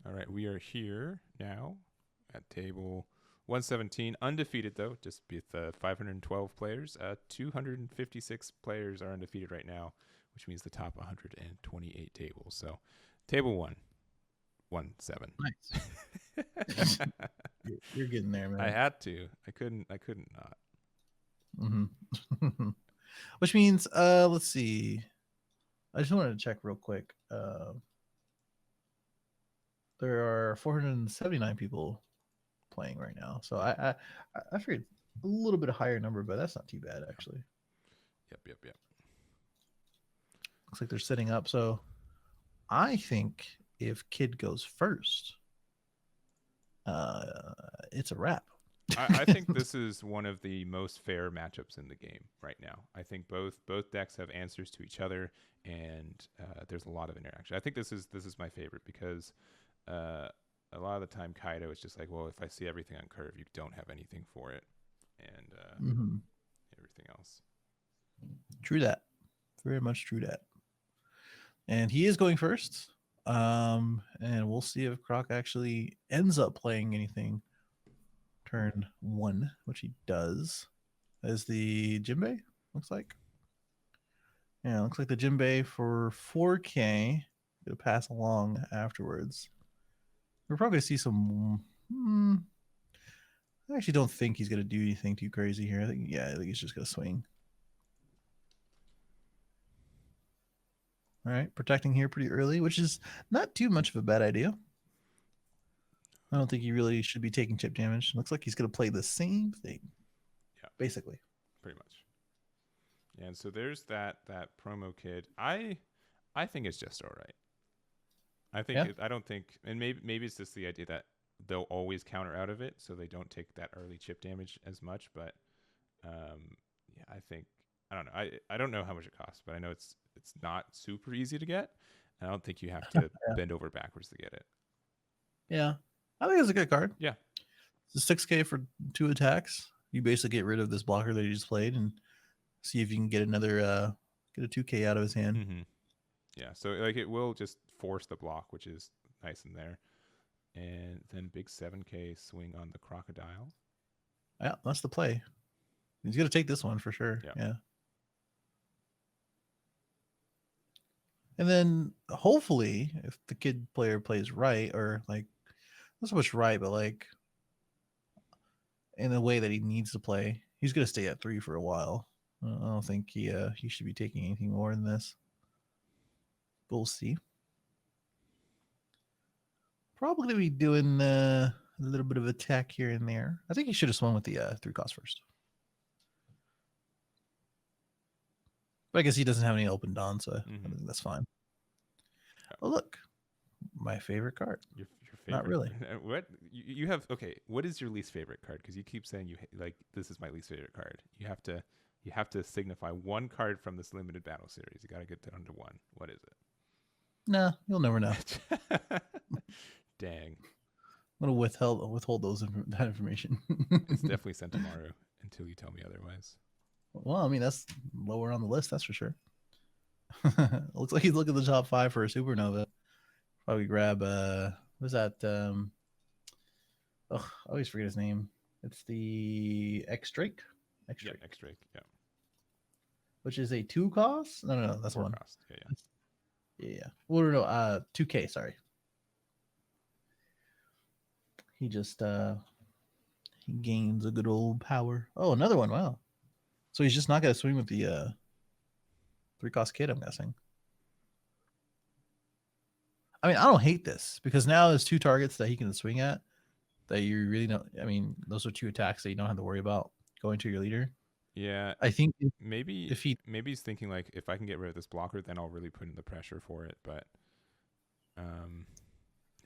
All right, we are here now at table 117, undefeated though, just with 512 players. 256 players are undefeated right now, which means the top 128 tables. So, table 117. Nice. You're getting there, I man. had to. I couldn't. I couldn't not. Hmm Which means, let's see. I just wanted to check real quick. There are 479 people playing right now, so Yep. I figured a little bit higher number, but that's not too bad actually. Yep. Yep. Yep. Looks like they're setting up. So I think if Kid goes first, uh, it's a wrap. I think this is one of the most fair matchups in the game right now. I think both decks have answers to each other, and there's a lot of interaction. I think this is my favorite because uh, a lot of the time Kaido is just like, well, if I see everything on curve, you don't have anything for it, and Hmm everything else. True that. Very much true that. And he is going first. And we'll see if Croc actually ends up playing anything turn one, which he does. As the Jinbei, looks like. Yeah, looks like the Jinbei for 4K. Gonna pass along afterwards. We're probably gonna see some. I actually don't think he's gonna do anything too crazy here. I think he's just gonna swing. All right, protecting here pretty early, which is not too much of a bad idea. I don't think he really should be taking chip damage. Looks like he's gonna play the same thing, Yeah, basically. pretty much. Yeah, and so there's that promo kid. I think it's just all right. Yeah. I don't think, and maybe it's just the idea that they'll always counter out of it, so they don't take that early chip damage as much. But yeah, I don't know. I don't know how much it costs, but I know it's not super easy to get. And I don't think you have to Yeah. bend over backwards to get it. Yeah. I think it's a good card. Yeah. It's a 6K for 2 attacks. You basically get rid of this blocker that you just played and see if you can get another get a 2K out of his hand. Mm-hmm. Yeah. So like it will just force the block, which is nice in there. And then big 7K swing on the crocodile. Yeah, that's the play. He's gonna take this one for sure. Yeah. Yeah. And then hopefully if the kid player plays right or like not so much right, but like in the way that he needs to play, he's gonna stay at 3 for a while. I don't think he should be taking anything more than this. But we'll see. Probably gonna be doing a little bit of attack here and there. I think he should have swung with the 3 cost first. But I guess he doesn't have any open dawn, so I Mm-hmm. think that's fine. Yeah. Oh look, my favorite card. Your Not favorite? really. What you have? Okay, what is your least favorite card? Because you keep saying like this is my least favorite card. You have to signify one card from this limited battle series. You got to get down to one. What is Nah, you'll never know. it? Dang, I'm gonna withhold that information. it's definitely Sentimaru until you tell me otherwise. Well, I mean that's lower on the list, that's for sure. Looks like he's looking at the top 5 for a supernova. Probably grab what's that? I always forget his name. It's the X Drake. X Yeah, Drake. X Drake. Yeah, Which is a 2 cost? No, that's four one. cost. Yeah, yeah. Yeah. Well, no, 2K, sorry. He just he gains a good old power. Oh, another one. Wow. So he's just not gonna swing with the 3 cost kid, I'm guessing. I mean, I don't hate this because now there's 2 targets that he can swing at that you really don't. I mean, those are 2 attacks that you don't have to worry about going to your leader. Yeah, I think maybe if he, maybe he's thinking like if I can get rid of this blocker, then I'll really put in the pressure for it. But um,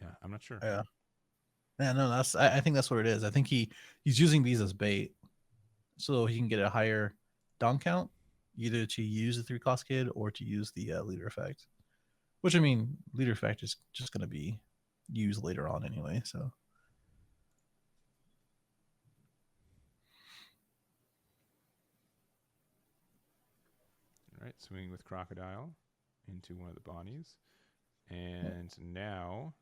yeah, I'm not sure. yeah, yeah, no, I think that's what it is. I think he's using these as bait so he can get a higher down count, either to use the 3 cost kid or to use the leader effect. Which I mean, leader effect is just going to be used later on anyway. So All right, swing with crocodile into one of the Bonnies. yeah. And now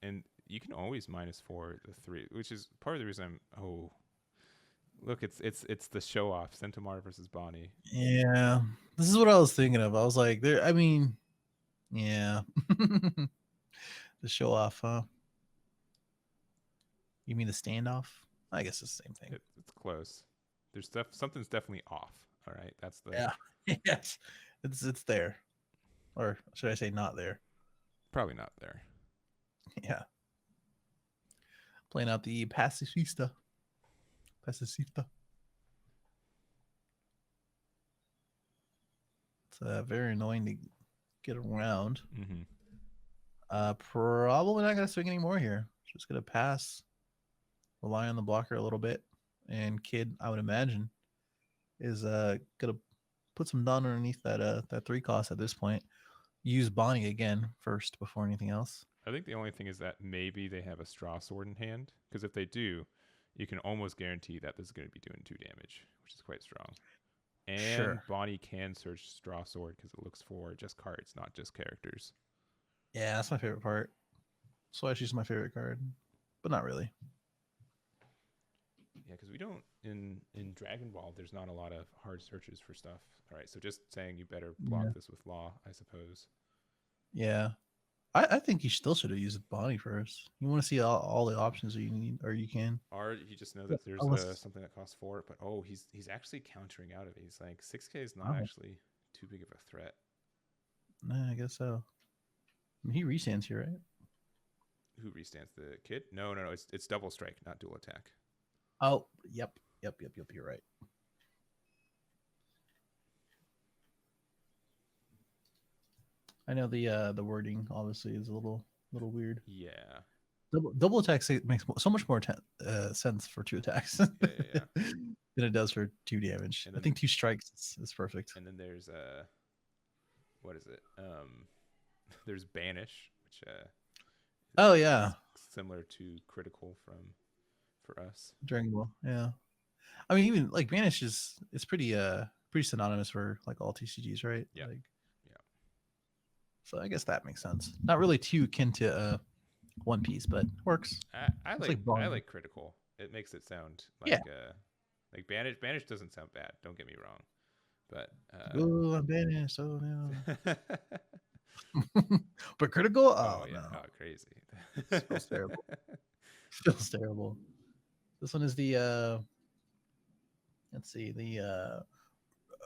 and you can always -4 the 3, which is part of the reason I'm. Oh, look, it's the show off. Centaur versus Bonnie. Yeah, this is what I was thinking of. I was like, there. I mean, yeah, the show off, huh? You mean the standoff? I guess it's the same thing. It's close. There's something's definitely off. All right, that's the Yeah, yes, it's there, or should I say not there? probably not there. Yeah, playing out the pacifista. Pacifista. It's very annoying to get around. Mm-hmm. Probably not gonna swing anymore here. Just gonna pass, rely on the blocker a little bit, and Kid, I would imagine, is gonna put some down underneath that 3 cost at this point. Use Bonnie again first before anything else. I think the only thing is that maybe they have a straw sword in hand, because if they do, you can almost guarantee that this is going to be doing 2 damage, which is quite strong. And Sure. Bonnie can search straw sword because it looks for just cards, not just characters. Yeah, that's my favorite part. So she's my favorite card, but not really. Yeah, because we don't in Dragon Ball. There's not a lot of hard searches for stuff. All right, so just saying you better block Yeah. this with law, I suppose. Yeah. I think you still should have used Bonnie first. You want to see all the options that you need, or you can. Or you just know Yeah, that there's unless, something that costs 4, but oh, he's actually countering out of it. He's like 6K is not oh, actually too big of a threat. nah, I guess so. I mean, he restands here, right? Who restands the Kid? No. It's double strike, not dual attack. Oh, yep. You're right. I know the wording obviously is a little weird. Yeah. Double attack makes so much more sense for 2 attacks Yeah. than it does for 2 damage. And I then, think 2 strikes is perfect. and then there's what is it? There's Banish, which Oh yeah, similar to Critical for us. Dragon Ball. Yeah, I mean even like Vanish is it's pretty synonymous for like all TCGs, right? Yeah. Like, Yeah. so I guess that makes sense. Not really too akin to One Piece, but works. I It's like like Bond. I like Critical. It makes it sound Yeah. like Banish doesn't sound bad. Don't get me wrong, but Oh, I'm Vanish. Oh no. But critical? oh Oh yeah, no. oh crazy. Feels terrible. Feels terrible. This one is the let's see, the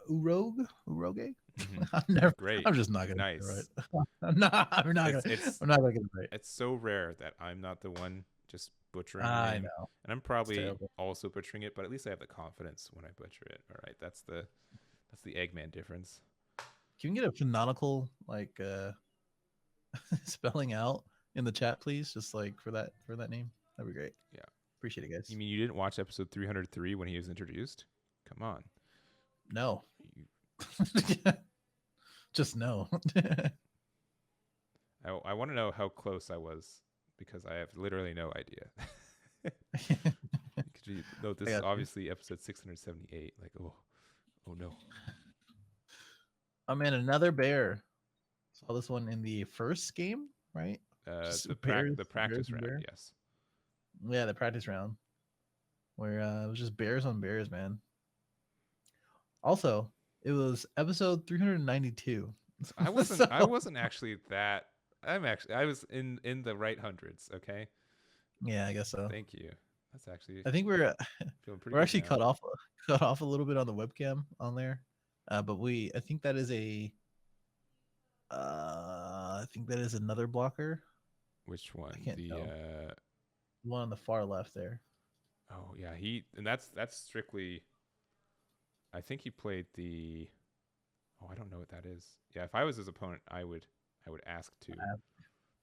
Uroge? Mm-hmm. Great. I'm just not gonna Nice. get it right. I'm not gonna get it right. It's so rare that I'm not the one just butchering the I name. know. And I'm probably terrible. also butchering it, but at least I have the confidence when I butcher it. All right, that's the Eggman difference. Can we get a canonical like spelling out in the chat, please? Just like for that name. That'd be great. Yeah. Appreciate it, guys. You mean you didn't watch episode 303 when he was introduced? Come on. No. You, Just no. I want to know how close I was because I have literally no idea. No, this is obviously episode 678. Like, oh no. Oh man, another bear. Saw this one in the first game, right? The practice round, bear. yes. Yeah, the practice round, where it was just bears on bears, man. Also, it was episode 392. I wasn't actually that. I was in the right hundreds. Okay. Yeah, I guess so. Thank you. That's actually. I think feeling pretty. We're actually now. cut off a little bit on the webcam on there, but I think that is another blocker. Which one? I can't tell. One on the far left there. Oh yeah, that's strictly. I think he played the. Oh, I don't know what that is. Yeah, if I was his opponent, I would ask to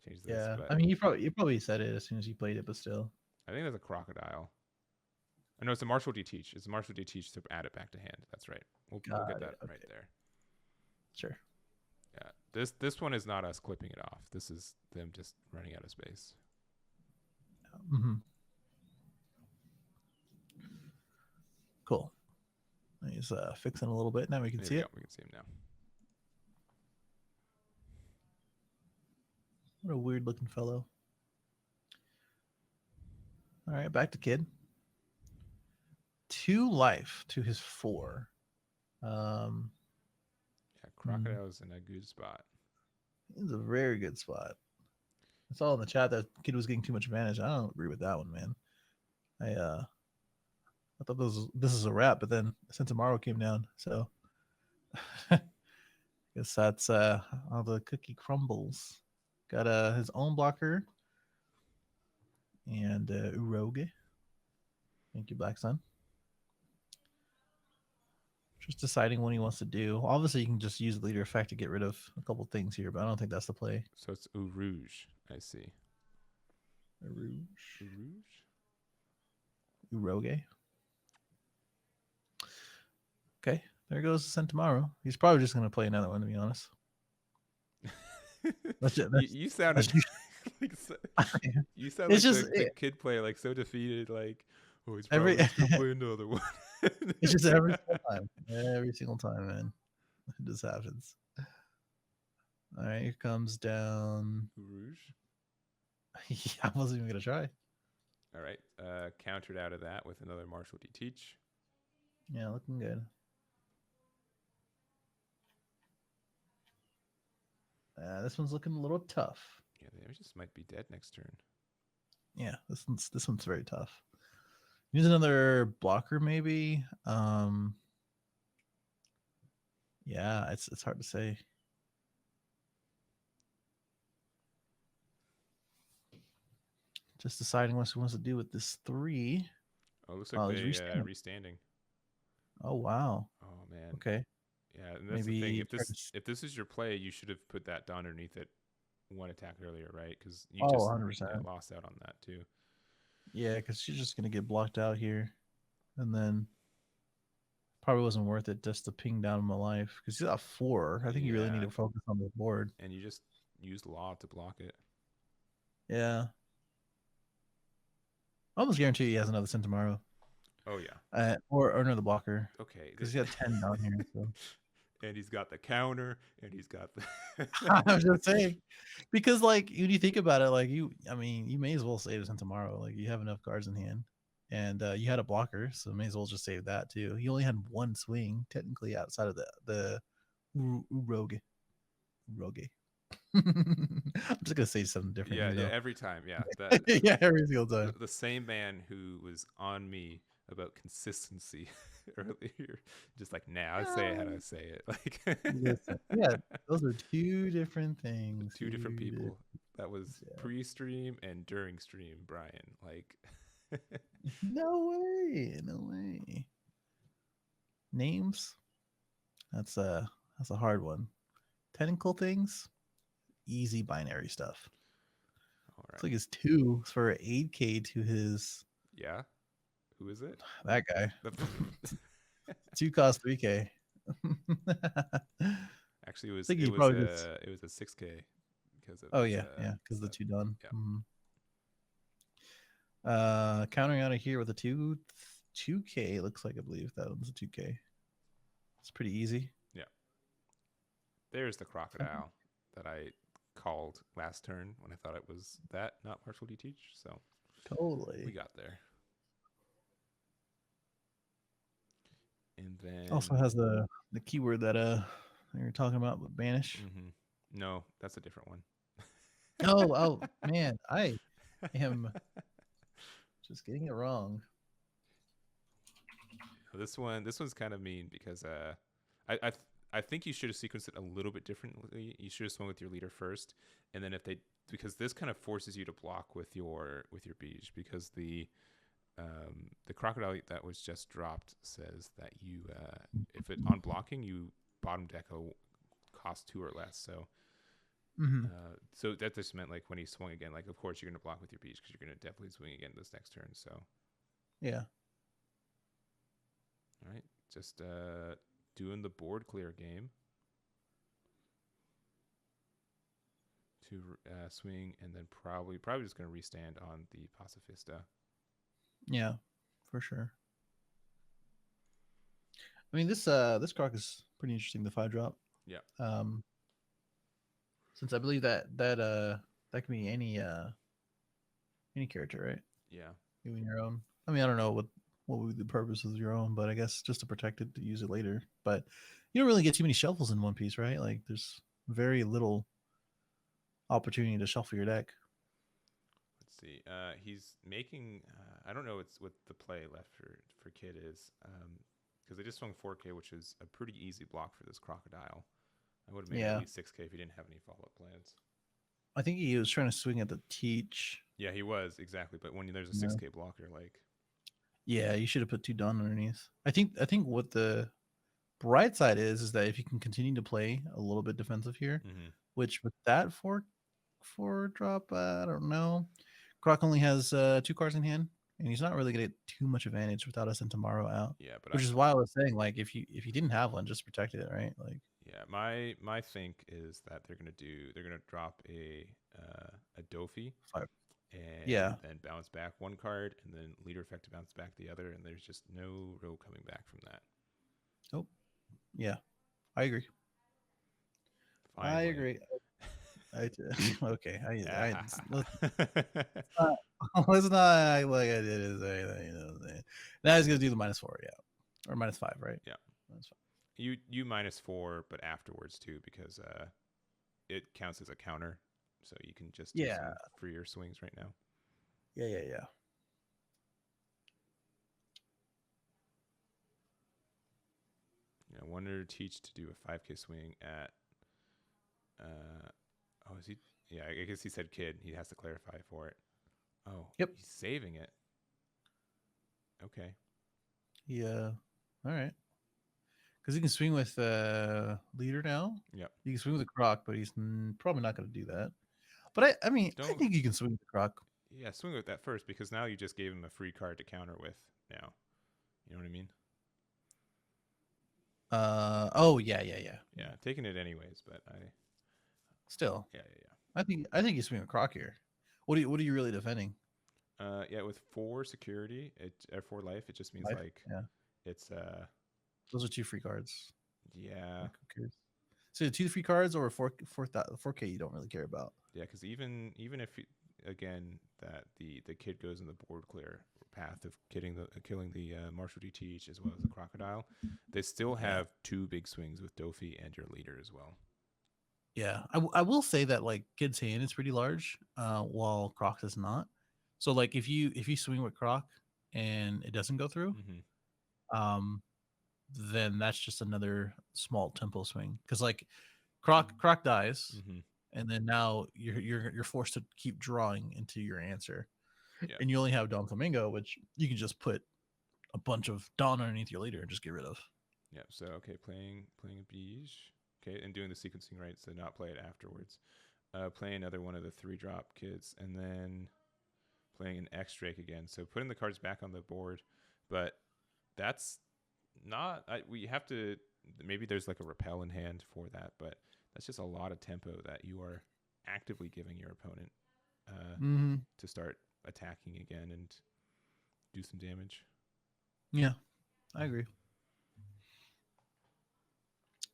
change this. Yeah, but I mean, you probably said it as soon as you played it, but still. I think there's a crocodile. I know it's a Marshall D Teach. It's a Marshall D Teach to add it back to hand. That's right. We'll get that right there. Sure. Yeah, this one is not us clipping it off. This is them just running out of space. Mm-hmm. Cool. He's fixing a little bit. Now we can see it. We can see him now. What a weird looking fellow. All right, back to Kid. 2 life to his 4. Um, Yeah, Crocodile's in a good spot. it's a very good spot. I saw in the chat that Kid was getting too much advantage. I don't agree with that one, man. I thought this is a wrap, but then Sentomaro came down, so guess that's how the cookie crumbles. Got his own blocker and Uroge. Thank you, Black Sun. Just deciding what he wants to do. Obviously, you can just use the leader effect to get rid of a couple things here, but I don't think that's the play. So it's Rouge. I see. Rouge. Rouge? Uroge. Okay, there goes Sentomaro. He's probably just going to play another one, to be honest. You sounded like you sound it's like just the Kid player, like so defeated, like, oh, he's every probably just gonna play another one. it's just every single time, man. It just happens. All right, here comes down Rouge. Yeah, I wasn't even gonna try. All right, countered out of that with another Martial D Teach. Yeah, looking good. This one's looking a little tough. Yeah, they just might be dead next turn. Yeah, this one's very tough. Use another blocker, maybe. Yeah, it's hard to say. Just deciding what he wants to do with this 3. Oh, looks like he's they restanding. Oh wow. Oh man. Okay. Yeah, and that's Maybe the thing. If this is your play, you should have put that down underneath it one attack earlier, right? Because you just 100%. lost out on that too. Yeah, because she's just gonna get blocked out here, and then probably wasn't worth it just to ping down my life because he's got 4. I think you really need to focus on the board. And you just used law to block it. Yeah. I almost guarantee he has another Sentomaro. Oh yeah. Or another blocker. Okay. Because he had 10 down here. So. And he's got the counter, and he's got the. I was just saying, because like when you think about it, like you may as well save this tomorrow. Like you have enough cards in hand, and you had a blocker, so may as well just save that too. He only had one swing technically outside of the Uroge. I'm just gonna say something different. Yeah, every time. Yeah, yeah, every single time. The same man who was on me about consistency earlier, just like now, I say it how I say it. Like, yeah, those are 2 different things. 2 different people. That was pre-stream and during stream, Brian. Like, no way. Names. That's a hard one. Technical things. Easy binary stuff. All right. It's like it's 2 for 8K to his. Yeah. Who is it? That guy. 2 cost 3K. Actually, it was a 6K because of. Oh yeah, because the 2 done. Yeah. Mm-hmm. Countering out of here with a 2K looks like, I believe that one's a 2K. It's pretty easy. Yeah. There's the Crocodile that I called last turn when I thought it was that, not Martial D Teach. So totally, we got there. And then also has the keyword that you were talking about with banish. Mm-hmm. No, that's a different one. oh man, I am just getting it wrong. This one's kind of mean because I think you should have sequenced it a little bit differently. You should have swung with your leader first, and then because this kind of forces you to block with your beige, because the Crocodile that was just dropped says that you if it on blocking, you bottom deck cost 2 or less. So so that just meant like when he swung again, like of course you're gonna block with your beach because you're gonna definitely swing again this next turn. So yeah. All right, just doing the board clear game to swing, and then probably just gonna restand on the Pacifista. Yeah, for sure. I mean, this Croc is pretty interesting. The 5-drop. Yeah. Since I believe that can be any character, right? Yeah. Even your own. I mean, I don't know what would be the purpose of your own, but I guess just to protect it to use it later. But you don't really get too many shuffles in One Piece, right? Like there's very little opportunity to shuffle your deck. Let's see. He's making. I don't know what the play left for Kid is, because they just swung 4K, which is a pretty easy block for this Crocodile. I would have made it at Yeah, least 6K if he didn't have any follow up plans. I think he was trying to swing at the teach. Yeah, he was exactly. But when there's a Yeah, 6K blocker, like, yeah, you should have put two Dawn underneath. I think what the bright side is that if you can continue to play a little bit defensive here, mm-hmm. which with that four drop, I don't know. Croc only has two cards in hand, and he's not really gonna get too much advantage without us and tomorrow out. Yeah, but Which is why I was saying, like, if you didn't have one, just protect it, right? Like, yeah, my think is that they're gonna drop a Dofi five. and Yeah. then bounce back one card and then leader effect to bounce back the other, and there's just no real coming back from that. Oh, yeah. I agree. I Finally. agree. I okay. I Yeah. let's not, let's not act like I did it. You know what I'm saying? Now he's gonna do the -4, yeah, or -5, right? Yeah. -5. You -4, but afterwards too, because it counts as a counter, so you can just do Yeah. some freer swings right now. Yeah. Yeah, I wonder teach to do a 5K swing at. Oh, is he? Yeah, I guess he said kid. He has to clarify for it. Oh, Yep. he's saving it. Okay. Yeah. All right. Because he can swing with leader now. Yep. He can swing with the croc, but he's probably not going to do that. But I mean, I Don't. think you can swing with the croc. Yeah, swing with that first because now you just gave him a free card to counter with. Now, you know what I mean? Oh yeah. Yeah, taking it anyways, but I. Still, Yeah. I think you swing with croc here. What are you really defending? Yeah, with 4 security, or 4 life, it just means Life. like Yeah. it's Those are two free cards. yeah. Like, who cares? So the two free cards or 4K you don't really care about. Yeah, because even if again that the kid goes in the board clear path of killing the Marshall DTH as well as the Crocodile, they still Yeah. have 2 big swings with Dofi and your leader as well. Yeah, I will say that like Kid's hand is pretty large, while Croc's is not. So like if you swing with Croc and it doesn't go through, Mm-hmm. um, then that's just another small tempo swing because like Croc dies, Mm-hmm. and then now you're forced to keep drawing into your answer, Yeah. and you only have Don Flamingo, which you can just put a bunch of Don underneath your leader and just get rid of. Yeah. So okay, playing a Beige. Okay, and doing the sequencing right, so not play it afterwards. Playing another one of the 3-drop kids, and then playing an X Drake again. So putting the cards back on the board, but that's not. We have to. Maybe there's like a repel in hand for that, but that's just a lot of tempo that you are actively giving your opponent Mm-hmm. to start attacking again and do some damage. Yeah, I agree.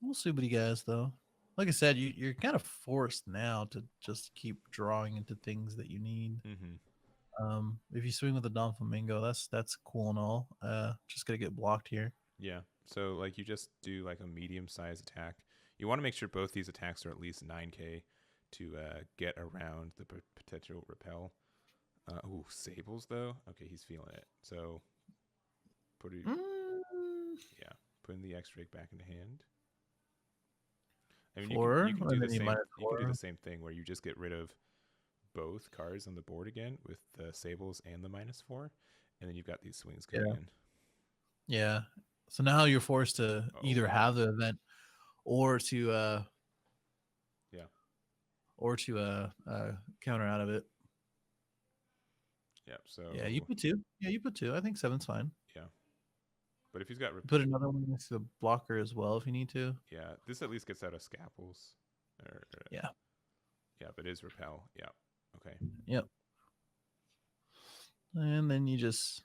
We'll see what he has though. Like I said, you're kind of forced now to just keep drawing into things that you need. Mm-hmm. If you swing with a Don Flamingo, that's cool and all. Just gotta get blocked here. Yeah. So like you just do like a medium sized attack. You want to make sure both these attacks are at least 9K to get around the potential repel. Ooh, Sables though. Okay, he's feeling it. So yeah, putting the X Drake back into hand. I mean, Four, you can do and the then you same. minus You can do the four. same thing where you just get rid of both cards on the board again with the Sables and the -4, and then you've got these swings coming Yeah, in. yeah. So now you're forced to either Oh, have the event or to yeah, counter out of it. yeah. So Yeah, you put two. Yeah, you put two. I think seven's fine. yeah, but if he's got Put another one next to the blocker as well if you need to. yeah, this at least gets out of Scapels. Yeah. Yeah, but it is repel. Yeah. Okay. Yep. And then you just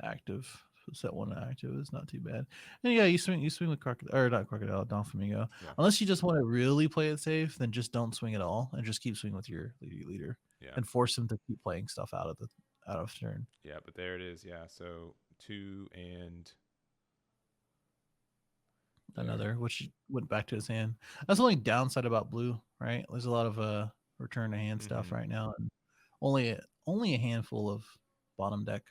active. Set one active is not too bad. And yeah, you swing with crocodile or not crocodile, Don Flamingo. Yeah. Unless you just want to really play it safe, then just don't swing at all and just keep swinging with your leader. Yeah. and force him to keep playing stuff out of turn. Yeah, but there it is. Yeah. So 2 and there. Another, which went back to his hand. That's the only downside about blue, right? There's a lot of return to hand stuff Mm-hmm. right now, and only a handful of bottom deck,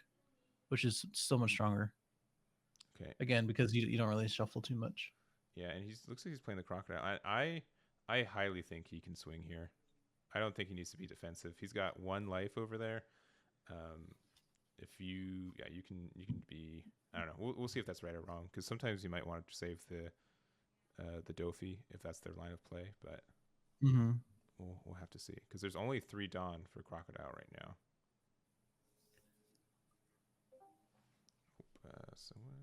which is so much stronger. Okay. Again, because you don't really shuffle too much. Yeah, and he looks like he's playing the crocodile. I highly think he can swing here. I don't think he needs to be defensive. He's got 1 life over there. Um, if you yeah you can be, I don't know. We'll see if that's right or wrong, because sometimes you might want to save the Dofi if that's their line of play, but Mm-hmm. we'll have to see, because there's only 3 Dawn for Crocodile right now. Someone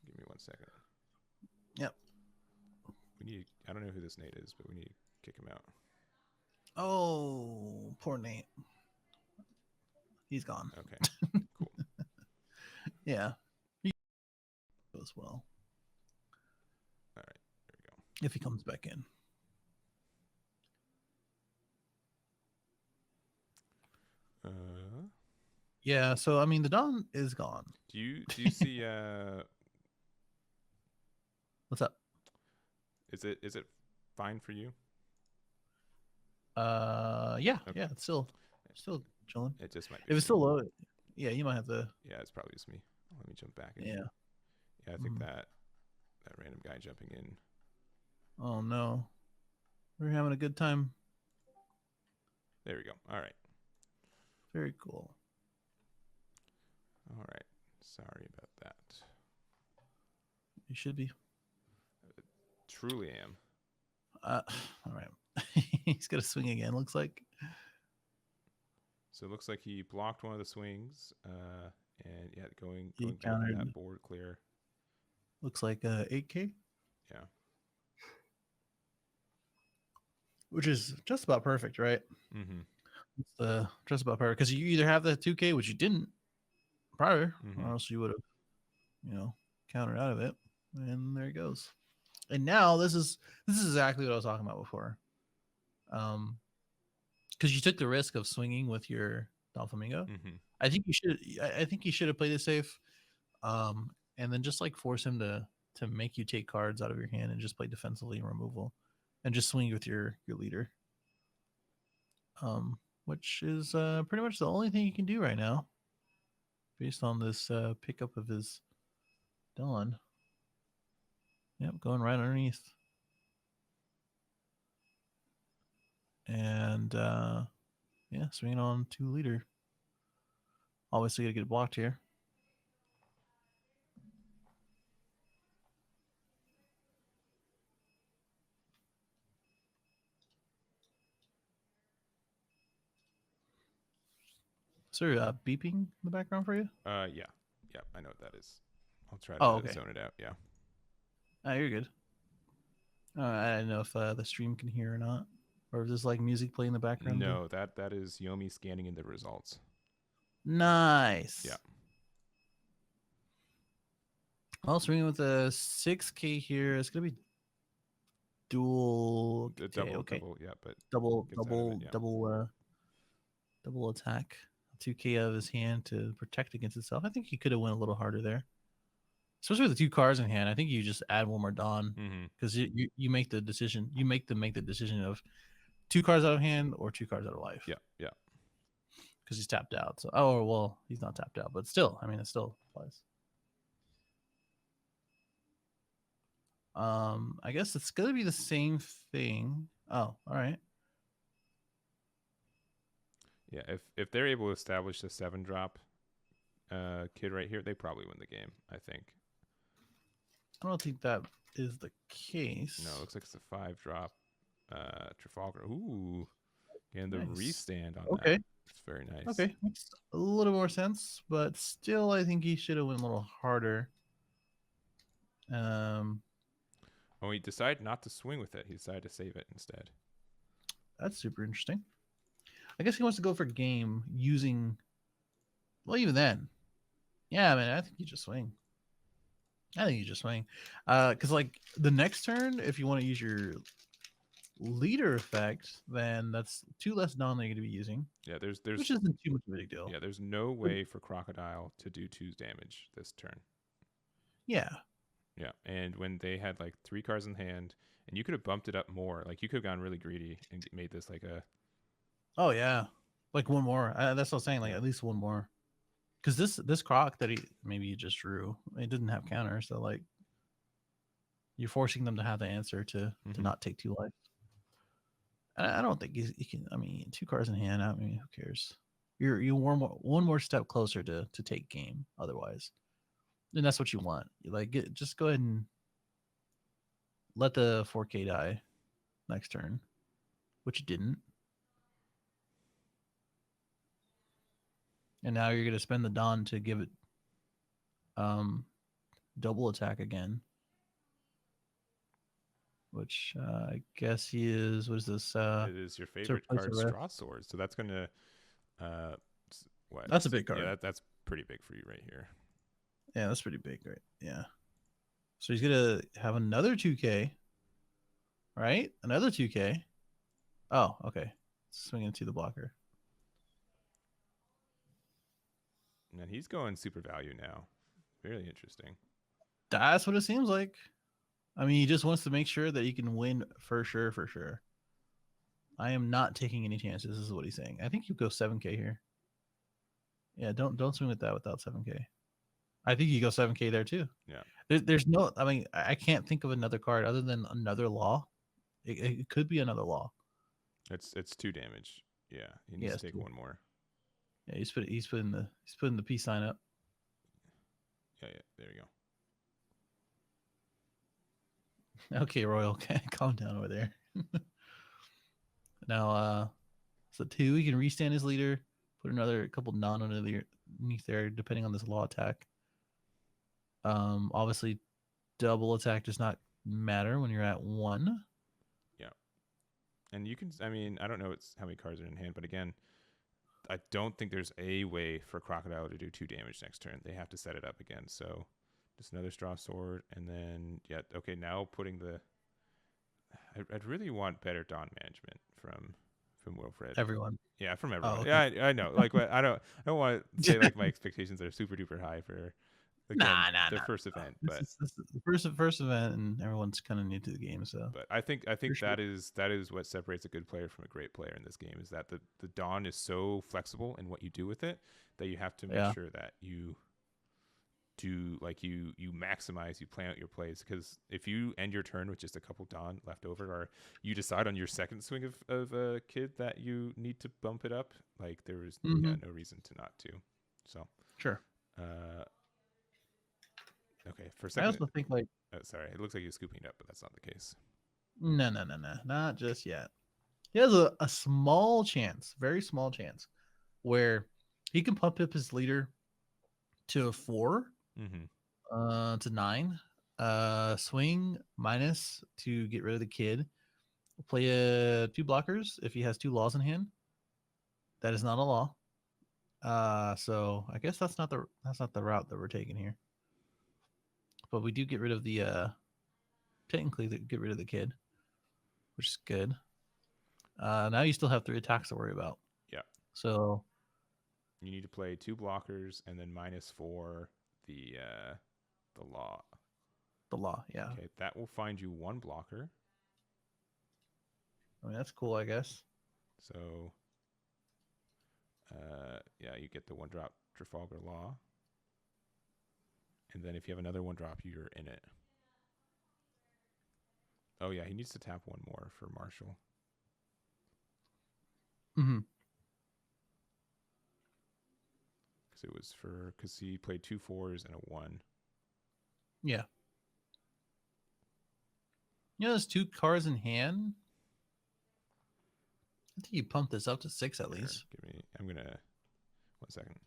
give me 1 second. Yep. We need. I don't know who this Nate is, but we need to kick him out. Oh, poor Nate. He's gone. Okay. Cool. Yeah. He goes well. All right. There we go. If he comes back in. Yeah, so I mean the Dawn is gone. Do you see What's up? is it fine for you? Yeah, Okay. yeah, it's still chilling. It just might be. If it's still low, yeah, you might have to. Yeah, it's probably just me. Let me jump back in. Yeah. Yeah, I think that random guy jumping in. Oh no, we're having a good time. There we go. All right. Very cool. All right. Sorry about that. You should be. Truly am. All right. He's gonna swing again. Looks like. So it looks like he blocked one of the swings, and yeah, going He back to countered. that board clear. Looks like 8K, Yeah. which is just about perfect, right? Mm-hmm. It's just about perfect, because you either have the 2K, which you didn't prior, Mm-hmm. or else you would have, countered out of it. And there it goes. And now this is exactly what I was talking about before. Because you took the risk of swinging with your Don Flamingo. Mm-hmm. I think you should have played it safe, and then just like force him to make you take cards out of your hand and just play defensively and removal, and just swing with your leader. Which is pretty much the only thing you can do right now, based on this pickup of his Dawn. Yep, going right underneath. And yeah, swinging on 2 leader. Obviously, got to get blocked here. Is there beeping in the background for you? Yeah. I know what that is. I'll try to zone it out. Yeah. Oh, you're good. I don't know if the stream can hear or not, or if there's like music playing in the background. No, that is Yomi scanning in the results. Nice. Yeah. Well, swinging with a 6K here. It's gonna be dual. Double, yeah, but double attack. 2K out of his hand to protect against itself. I think he could have went a little harder there, especially with the 2 cards in hand. I think you just add one more Dawn, because you make the decision. You make the decision of 2 cards out of hand or 2 cards out of life. Yeah. Because he's tapped out. So, well, he's not tapped out, but still, I mean, it still applies. I guess it's gonna be the same thing. Oh, all right. Yeah, if they're able to establish the 7-drop kid right here, they probably win the game, I think. I don't think that is the case. No, it looks like it's a 5-drop Trafalgar. Ooh. And the restand on that. It's very nice. Okay. Makes a little more sense, but still I think he should have went a little harder. Oh, he decided not to swing with it. He decided to save it instead. That's super interesting. I guess he wants to go for game using. Well, even then, yeah, man, I think you just swing. Because like the next turn, if you want to use your leader effect, then that's 2 less Dawn that you're going to be using, Yeah, which isn't too much of a big deal. yeah, there's no But way for Crocodile to do 2 damage this turn. yeah. Yeah, and when they had like 3 cards in hand, and you could have bumped it up more. Like you could have gone really greedy and made this like a Oh yeah, like one more. That's what I'm saying. Like yeah. at least one more. Because this croc that he maybe you just drew, it didn't have counter, so like you're forcing them to have the answer to not take 2 life. I don't think he can. I mean, 2 cards in hand. I mean, who cares? You're one more step closer to take game. Otherwise, and that's what you want. You like just go ahead and let the 4K die next turn, which you didn't. And now you're gonna spend the Dawn to give it um double attack again. Which I guess he is. What is this? It is your To favorite replace a card, rest. Straw Sword. So that's gonna uh what? That's a big Yeah, card. that's pretty big for you right here. Yeah, that's pretty big, right? Yeah. So he's gonna have another 2K, right? Another 2K. Oh, okay. Swinging to the blocker. And he's going super value now. Really interesting. That's what it seems like. I mean, he just wants to make sure that he can win for sure, for sure. I am not taking any chances. This is what he's saying. I think you go 7K here. Yeah, don't swing with that without 7K. I think you go 7K there too. Yeah. There's no. I mean, I can't think of another card other than another law. It could be another law. It's 2 damage. Yeah, he needs Yeah, to take 1 more. Yeah, he's putting the peace sign up. Yeah, there you go. Okay, Royal, okay, calm down over there. Now, so 2, he can restand his leader, put another couple non underneath there, depending on this law attack. Obviously, double attack does not matter when you're at 1. Yeah. And you can I mean, I don't know how many cards are in hand, but again, I don't think there's a way for Crocodile to do 2 damage next turn. They have to set it up again. So just another Straw Sword, and then okay, now putting the I'd really want better Dawn management from Wilfred. Everyone. Yeah, from Oh, everyone. okay. Yeah, I know. Like, I don't want to say like my expectations are super duper high for again Nah. their first event, This is the first event, and everyone's kind of new to the game. So, but I think sure. that is what separates a good player from a great player in this game is that the Dawn is so flexible in what you do with it that you have to make sure that you do like you maximize, you plan out your plays, because if you end your turn with just a couple Dawn left over, or you decide on your second swing of a kid that you need to bump it up, like there is no reason to not to. So sure. Okay, for a I second. also think like Sorry, it looks like he's scooping it up, but that's not the case. no, not just yet. He has a small chance, very small chance, where he can pump up his leader to a 4, to 9, swing minus to get rid of the kid, play 2 blockers if he has 2 laws in hand. That is not a law. So I guess that's not the route that we're taking here. But we do get rid of the technically get rid of the kid, which is good. Now you still have 3 attacks to worry about. Yeah. So you need to play 2 blockers and then -4 the law. The law, yeah. Okay, that will find you 1 blocker. I mean, that's cool, I guess. So, yeah, you get the 1-drop Trafalgar Law. And then if you have another 1-drop, you're in it. Oh, yeah, he needs to tap 1 more for Marshall. Mm-hmm. Because he played 2 4s and a 1. Yeah. There's 2 cards in hand. I think you pump this up to 6 at least. I'm going to, 1 second.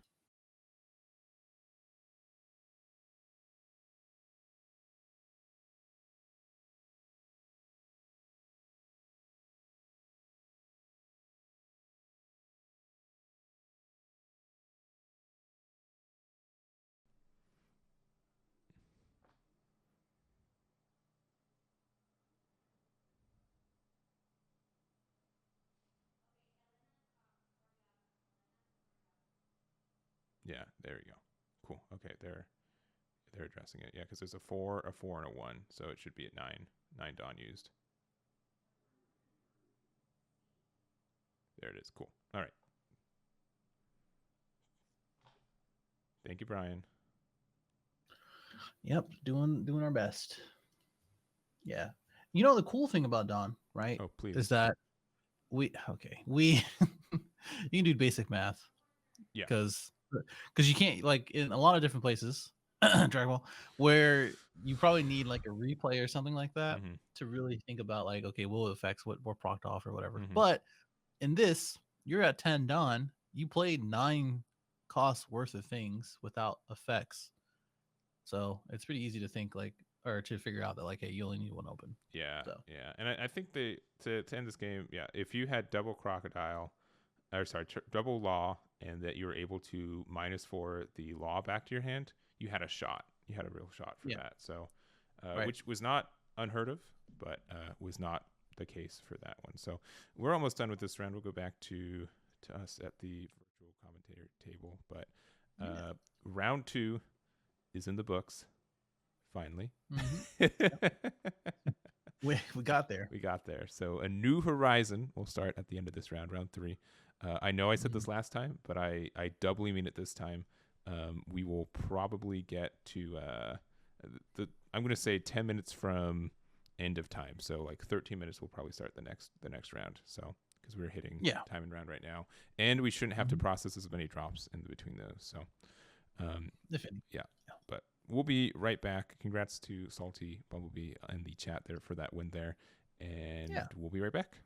Yeah, there you go. Cool. Okay, they're addressing it. Yeah, because there's a 4, a 4, and a 1, so it should be at 9. 9 Dawn used. There it is. Cool. All right. Thank you, Brian. Yep, doing our best. Yeah. You know the cool thing about Dawn, right? Oh, please. Is that we you can do basic math. Yeah. Because you can't, like, in a lot of different places, Dragon Ball, where you probably need like a replay or something like that Mm-hmm. to really think about, like, okay, will it affects what procced off or whatever. Mm-hmm. But in this, you're at 10 Dawn, you played 9 costs worth of things without effects. So it's pretty easy to think, like, or to figure out that, like, hey, you only need 1 open. Yeah. So Yeah. And I think to end this game, yeah, if you had double Crocodile, or sorry, double Law, and that you were able to -4 the Law back to your hand, you had a shot. You had a real shot for yeah, that. So, right. which was not unheard of, but was not the case for that one. So we're almost done with this round. We'll go back to us at the virtual commentator table. But round 2 is in the books. Finally. We got there. We got there. So a new horizon will start at the end of this round, round 3. I know I said this last time, but I doubly mean it this time. We will probably get to I'm going to say 10 minutes from end of time. So like 13 minutes will probably start the next round. So because we're hitting time and round right now, and we shouldn't have to process as many drops in between those. So yeah. But we'll be right back. Congrats to Salty Bumblebee in the chat there for that win there, and we'll be right back.